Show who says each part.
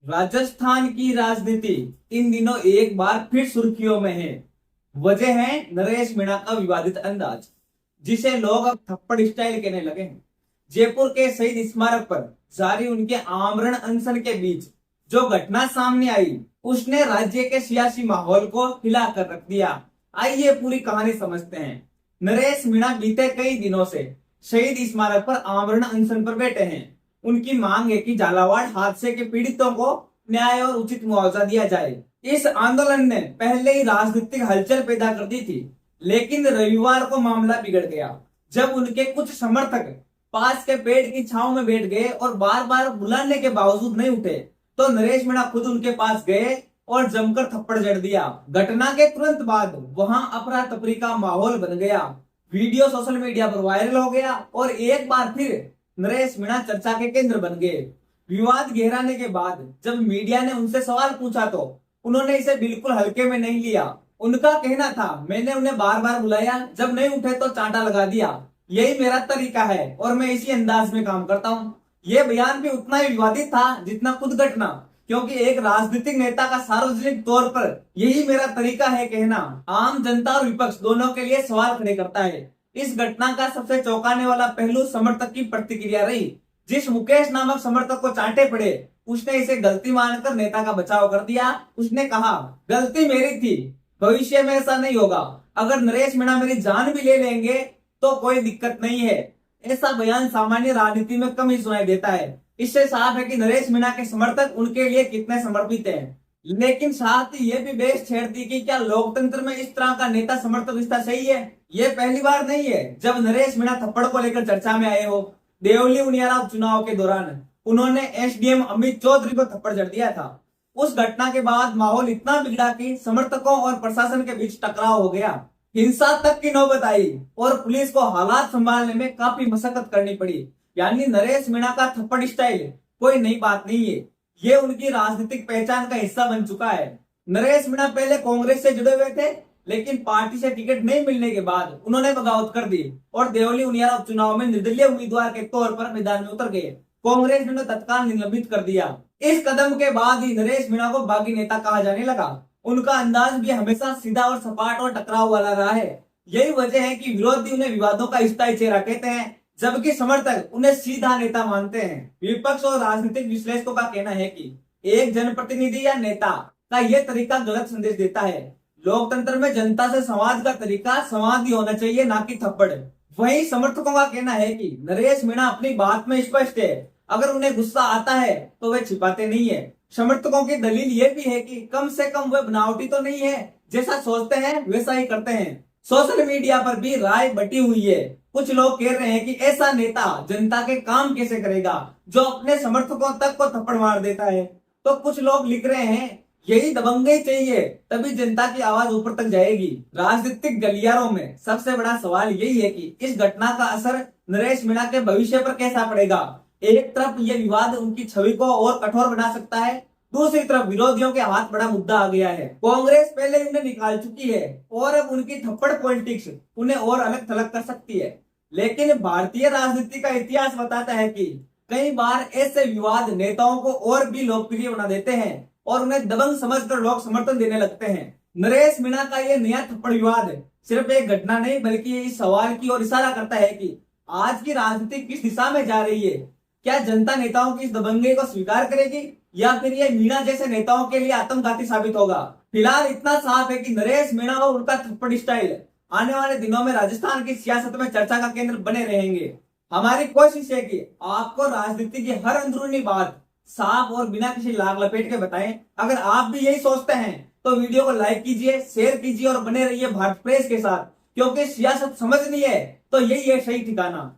Speaker 1: राजस्थान की राजनीति इन दिनों एक बार फिर सुर्खियों में है। वजह है नरेश मीणा का विवादित अंदाज, जिसे लोग अब थप्पड़ स्टाइल कहने लगे हैं। जयपुर के शहीद स्मारक पर जारी उनके आमरण अनशन के बीच जो घटना सामने आई, उसने राज्य के सियासी माहौल को हिला कर रख दिया। आइए पूरी कहानी समझते हैं। नरेश मीणा बीते कई दिनों से शहीद स्मारक पर आमरण अनशन पर बैठे हैं। उनकी मांग है कि झालावाड़ हादसे के पीड़ितों को न्याय और उचित मुआवजा दिया जाए। इस आंदोलन ने पहले ही राजनीतिक हलचल पैदा कर दी थी, लेकिन रविवार को मामला बिगड़ गया जब उनके कुछ समर्थक पास के पेड़ की छांव में बैठ गए और बार बार बुलाने के बावजूद नहीं उठे, तो नरेश मीणा खुद उनके पास गए और जमकर थप्पड़ जड़ दिया। घटना के तुरंत बाद वहां अफरा तफरी का माहौल बन गया। वीडियो सोशल मीडिया पर वायरल हो गया और एक बार फिर नरेश मीणा चर्चा के केंद्र बन गए। विवाद गहराने के बाद जब मीडिया ने उनसे सवाल पूछा तो उन्होंने इसे बिल्कुल हल्के में नहीं लिया। उनका कहना था, मैंने उन्हें बार बार बुलाया, जब नहीं उठे तो चांटा लगा दिया। यही मेरा तरीका है और मैं इसी अंदाज में काम करता हूँ। ये बयान भी उतना ही विवादित था जितना खुद घटना, क्योंकि एक राजनीतिक नेता का सार्वजनिक तौर पर यही मेरा तरीका है कहना आम जनता और विपक्ष दोनों के लिए सवाल खड़े करता है। इस घटना का सबसे चौंकाने वाला पहलू समर्थक की प्रतिक्रिया रही। जिस मुकेश नामक समर्थक को चांटे पड़े, उसने इसे गलती मानकर नेता का बचाव कर दिया। उसने कहा, गलती मेरी थी, भविष्य में ऐसा नहीं होगा। अगर नरेश मीणा मेरी जान भी ले लेंगे तो कोई दिक्कत नहीं है। ऐसा बयान सामान्य राजनीति में कम ही सुनाई देता है। इससे साफ है कि नरेश मीणा के समर्थक उनके लिए कितने समर्पित हैं। लेकिन साथ ही ये भी बहस छेड़ दी कि क्या लोकतंत्र में इस तरह का नेता समर्थक रिश्ता सही है। ये पहली बार नहीं है जब नरेश मीणा थप्पड़ को लेकर चर्चा में आए हो। देवली उनियारा उपचुनाव के दौरान उन्होंने एसडीएम अमित चौधरी को थप्पड़ जड़ दिया था। उस घटना के बाद माहौल इतना बिगड़ा कि समर्थकों और प्रशासन के बीच टकराव हो गया। हिंसा तक की नौबत आई और पुलिस को हालात संभालने में काफी मशक्कत करनी पड़ी। यानी नरेश मीणा का थप्पड़ स्टाइल कोई नई बात नहीं है, ये उनकी राजनीतिक पहचान का हिस्सा बन चुका है। नरेश मीणा पहले कांग्रेस से जुड़े हुए थे, लेकिन पार्टी से टिकट नहीं मिलने के बाद उन्होंने बगावत कर दी और देवली उनियारा उपचुनाव में निर्दलीय उम्मीदवार के तौर पर मैदान में उतर गए। कांग्रेस ने उन्हें तत्काल निलंबित कर दिया। इस कदम के बाद ही नरेश मीणा को बागी नेता कहा जाने लगा। उनका अंदाज भी हमेशा सीधा और सपाट और टकराव वाला रहा है। यही वजह है कि विरोधी उन्हें विवादों का स्थायी चेहरा कहते हैं, जबकि समर्थक उन्हें सीधा नेता मानते हैं। विपक्ष और राजनीतिक विश्लेषकों का कहना है कि एक जनप्रतिनिधि या नेता का यह तरीका गलत संदेश देता है। लोकतंत्र में जनता से संवाद का तरीका संवाद ही होना चाहिए, ना कि थप्पड़। वहीं समर्थकों का कहना है कि नरेश मीणा अपनी बात में स्पष्ट है। अगर उन्हें गुस्सा आता है तो वे छिपाते नहीं है। समर्थकों की दलील ये भी है कि कम से कम वे बनावटी तो नहीं है, जैसा सोचते हैं वैसा ही करते हैं। सोशल मीडिया पर भी राय बटी हुई है। कुछ लोग कह रहे हैं कि ऐसा नेता जनता के काम कैसे करेगा जो अपने समर्थकों तक को थप्पड़ मार देता है। तो कुछ लोग लिख रहे हैं, यही दबंगई चाहिए, तभी जनता की आवाज ऊपर तक जाएगी। राजनीतिक गलियारों में सबसे बड़ा सवाल यही है कि इस घटना का असर नरेश मीणा के भविष्य पर कैसा पड़ेगा। एक तरफ ये विवाद उनकी छवि को और कठोर बना सकता है, दूसरी तरफ विरोधियों के हाथ बड़ा मुद्दा आ गया है। कांग्रेस पहले उन्हें निकाल चुकी है और अब उनकी थप्पड़ पॉलिटिक्स उन्हें और अलग थलग कर सकती है। लेकिन भारतीय राजनीति का इतिहास बताता है कि कई बार ऐसे विवाद नेताओं को और भी लोकप्रिय बना देते हैं और उन्हें दबंग समझकर लोग समर्थन देने लगते हैं। नरेश मीणा का ये नया थप्पड़ विवाद सिर्फ एक घटना नहीं, बल्कि ये इस सवाल की ओर इशारा करता है कि आज की राजनीति किस दिशा में जा रही है। क्या जनता नेताओं की इस दबंगई को स्वीकार करेगी या फिर ये मीणा जैसे नेताओं के लिए आत्मघाती साबित होगा। फिलहाल इतना साफ है कि नरेश मीणा और उनका थप्पड़ स्टाइल आने वाले दिनों में राजस्थान की सियासत में चर्चा का केंद्र बने रहेंगे। हमारी कोशिश है कि आपको राजनीति की हर अंदरूनी बात साफ और बिना किसी लाग लपेट के बताएं। अगर आप भी यही सोचते हैं तो वीडियो को लाइक कीजिए, शेयर कीजिए और बने रहिए भारत प्रेस के साथ, क्योंकि सियासत समझनी है तो यही है सही ठिकाना।